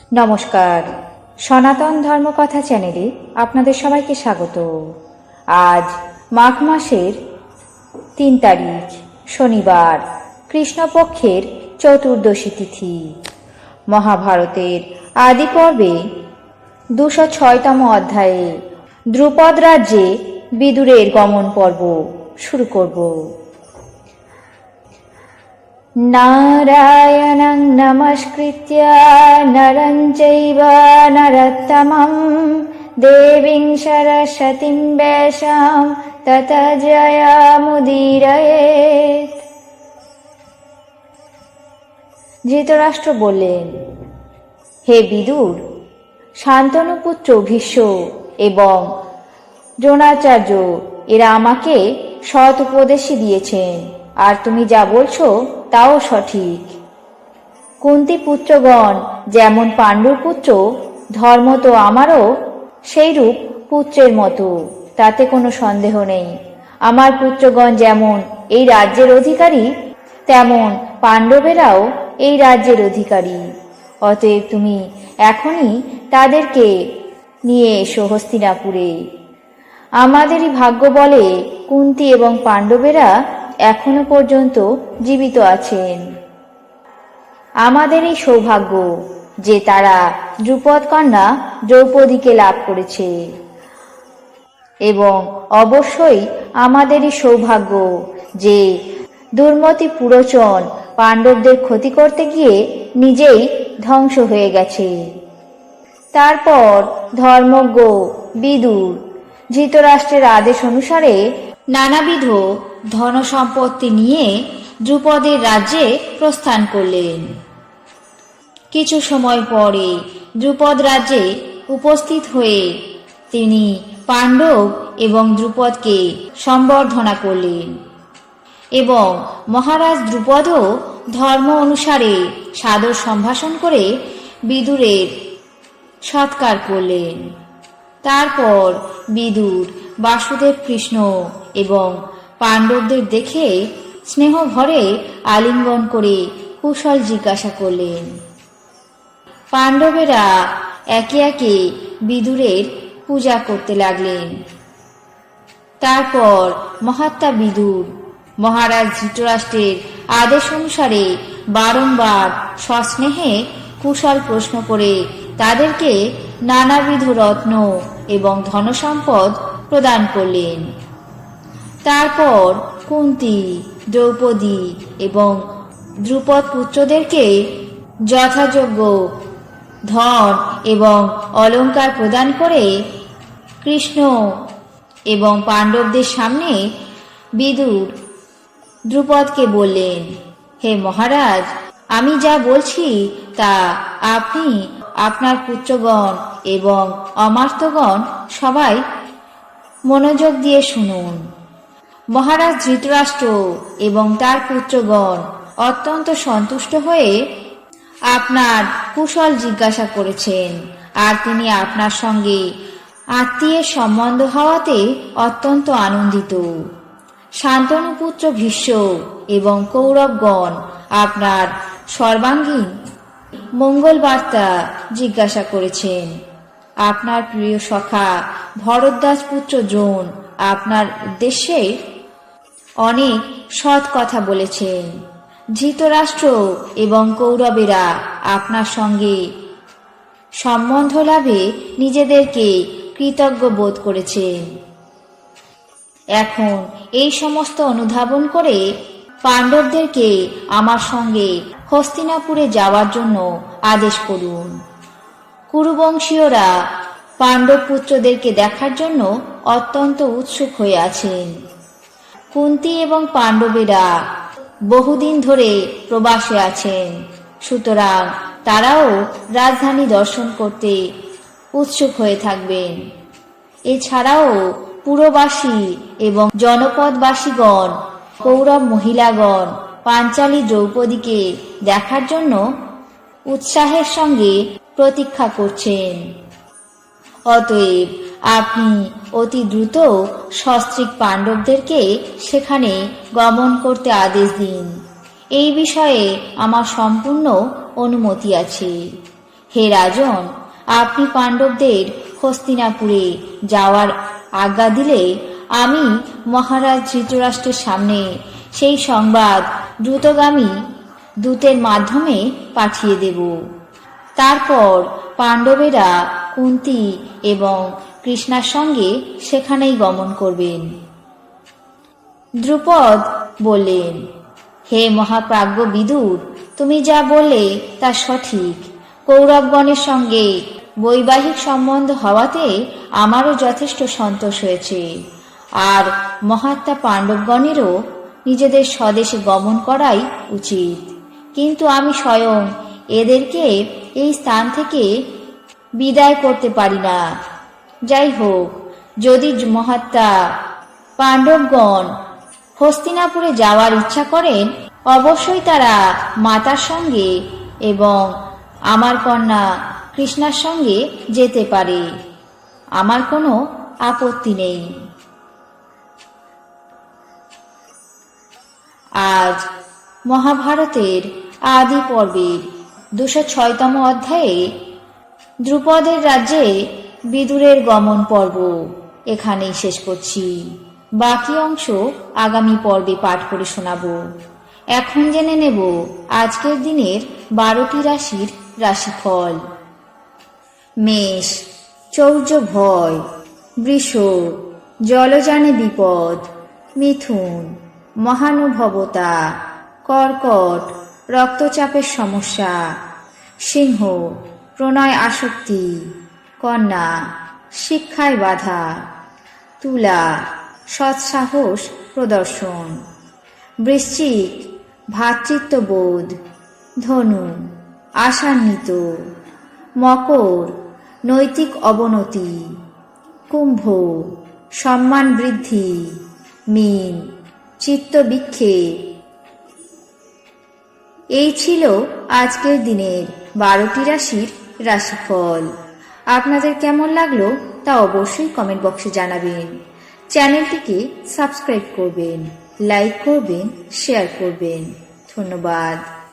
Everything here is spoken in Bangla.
নমস্কার, সনাতন ধর্মকথা চ্যানেলে আপনাদের সবাইকে স্বাগত। আজ মাঘ মাসের ৩ তারিখ শনিবার, কৃষ্ণপক্ষের চতুর্দশী তিথি। মহাভারতের আদি পর্বে ২০৬তম অধ্যায়ে দ্রুপদ রাজ্যে বিদুরের গমন পর্ব শুরু করব। নারায়ণং নমস্কৃত্য নরং চৈব নরোত্তমং দেবীং সরস্বতীং ব্যাসাং ততো জয়মুদীরয়েৎ। ধৃতরাষ্ট্র বললেন, হে বিদুর, শান্তনুপুত্র ভীষ্ম এবং দ্রোণাচার্য এরা আমাকে সৎ উপদেশই দিয়েছেন, আর তুমি যা বলছো তাও সঠিক। কুন্তী পুত্রগণ যেমন পাণ্ডুর পুত্র, ধর্ম তো আমারও সেইরূপ পুত্রের মতো, তাতে কোনো সন্দেহ নেই। আমার পুত্রগণ যেমন এই রাজ্যের অধিকারী, তেমন পাণ্ডবেরাও এই রাজ্যের অধিকারী। অতএব তুমি এখনই তাদেরকে নিয়ে এসো হস্তিনাপুরে। আমাদেরই ভাগ্য বলে কুন্তী এবং পাণ্ডবেরা এখনো পর্যন্ত জীবিত আছেন। আমাদেরই সৌভাগ্য যে তারা দ্রুপদ কন্যা দ্রৌপদীকে লাভ করেছে, এবং অবশ্যই আমাদেরই সৌভাগ্য যে দুর্মতি পুরোচন পাণ্ডবদের ক্ষতি করতে গিয়ে নিজেই ধ্বংস হয়ে গেছে। তারপর ধর্মজ্ঞ বিদুর ধৃতরাষ্ট্রের আদেশ অনুসারে নানাবিধ ধন সম্পত্তি নিয়ে দ্রুপদের রাজ্যে প্রস্থান করলেন। কিছু সময় পরে দ্রুপদ রাজ্যে উপস্থিত হয়ে তিনি পাণ্ডব এবং দ্রুপদকে সম্বর্ধনা করলেন, এবং মহারাজ দ্রুপদও ধর্ম অনুসারে সাদর সম্ভাষণ করে বিদুরের সৎকার করলেন। তারপর বিদুর বাসুদেব, কৃষ্ণ এবং পাণ্ডবদের দেখে স্নেহ ভরে আলিঙ্গন করে কুশল জিজ্ঞাসা করলেন। পাণ্ডবেরা একে একে বিদুরের পূজা করতে লাগলেন। তারপর মহাত্মা বিদুর মহারাজ ধৃতরাষ্ট্রের আদেশ অনুসারে বারংবার সস্নেহে কুশল প্রশ্ন করে তাদেরকে নানাবিধ রত্ন এবং ধনসম্পদ প্রদান করলেন। তারপর কুন্তী, দ্রৌপদী এবং দ্রুপদ পুত্রদেরকে যথাযোগ্য ধন এবং অলঙ্কার প্রদান করে কৃষ্ণ এবং পাণ্ডবদের সামনে বিদুর দ্রুপদকে বললেন, হে মহারাজ, আমি যা বলছি তা আপনি, আপনার পুত্রগণ এবং অমাত্যগণ সবাই মনোযোগ দিয়ে শুনুন। মহারাজ ধৃতরাষ্ট্র এবং তার পুত্রগণ অত্যন্ত সন্তুষ্ট হয়ে আপনার কুশল জিজ্ঞাসা করেছেন, আর তিনি আপনার সঙ্গে আত্মীয়ের সম্বন্ধ হওয়াতে অত্যন্ত আনন্দিত। শান্তনুপুত্র ভীষ্ম এবং কৌরবগণ আপনার সর্বাঙ্গীন মঙ্গল বার্তা জিজ্ঞাসা করেছেন। আপনার প্রিয় সখা ভরদ্বাজ পুত্র দ্রোণ আপনার উদ্দেশ্যে অনেক সৎ কথা বলেছেন। ধৃতরাষ্ট্র এবং কৌরবেরা আপনার সঙ্গে সম্বন্ধ লাভে নিজেদেরকে কৃতজ্ঞ বোধ করেছেন। এখন এই সমস্ত অনুধাবন করে পাণ্ডবদেরকে আমার সঙ্গে হস্তিনাপুরে যাওয়ার জন্য আদেশ করুন। কুরুবংশীয়রা পাণ্ডব পুত্রদেরকে দেখার জন্য অত্যন্ত উৎসুক হয়ে আছেন। কুন্তী এবং পাণ্ডবেরা বহুদিন ধরে প্রবাসে আছেন, সুতরাং তারাও রাজধানী দর্শন করতে উৎসুক হয়ে থাকবেন। এছাড়াও পুরবাসী এবং জনপদবাসীগণ, কৌরব মহিলাগণ পাঞ্চালী দ্রৌপদীকে দেখার জন্য উৎসাহের সঙ্গে প্রতীক্ষা করছেন। অতএব আপনি অতি দ্রুত সস্ত্রীক পাণ্ডবদেরকে সেখানে গমন করতে আদেশ দিন। এই বিষয়ে আমার সম্পূর্ণ অনুমতি আছে। হে রাজন, আপনি পাণ্ডবদের হস্তিনাপুরে যাওয়ার আজ্ঞা দিলে আমি মহারাজ ধৃতরাষ্ট্রের সামনে সেই সংবাদ দ্রুতগামী দূতের মাধ্যমে পাঠিয়ে দেব। তারপর পাণ্ডবেরা কুন্তী এবং কৃষ্ণার সঙ্গে সেখানেই গমন করবেন। দ্রুপদ বললেন, হে মহাপ্রাজ্ঞ বিদুর, তুমি যা বললে তা সঠিক। কৌরবগণের সঙ্গে বৈবাহিক সম্বন্ধ হওয়াতে আমারও যথেষ্ট সন্তোষ হয়েছে। আর মহাত্মা পাণ্ডবগণেরও নিজেদের স্বদেশে গমন করাই উচিত। কিন্তু আমি স্বয়ং এদেরকে এই স্থান থেকে বিদায় করতে পারি না। যাই হোক, যদি মহাত্মা পাণ্ডবগণ হস্তিনাপুরে যাওয়ার ইচ্ছা করেন, অবশ্যই তারা মাতার সঙ্গে এবং আমার কন্যা কৃষ্ণার সঙ্গে যেতে পারে। আমার কোনো আপত্তি নেই। আজ মহাভারতের আদি পর্বের 206তম অধ্যায়ে দ্রুপদের রাজ্যে বিদুরের গমন পর্ব এখানেই শেষ করছি। বাকি অংশ আগামী পর্বে পাঠ করে শোনাব। এখন জেনে নেব আজকের দিনের 12টি রাশির রাশিফল। মেষ, চৌর্য ভয়। বৃষ, জলযানে বিপদ। মিথুন, মহানুভবতা। কর্কট, রক্তচাপের সমস্যা। সিংহ, প্রণয় আসক্তি। কন্যা, শিক্ষায় বাধা। তুলা, সৎসাহস প্রদর্শন। বৃশ্চিক, ভ্রাতৃত্ববোধ। ধনু, আশান্বিত। মকর, নৈতিক অবনতি। কুম্ভ, সম্মান বৃদ্ধি। মীন, চিত্তবিক্ষেপ। এই ছিল আজকের দিনের 12টি রাশির রাশিফল। আপনাদের কেমন লাগলো তা অবশ্যই কমেন্ট বক্সে জানাবেন। চ্যানেলটিকে সাবস্ক্রাইব করবেন, লাইক করবেন, শেয়ার করবেন। ধন্যবাদ।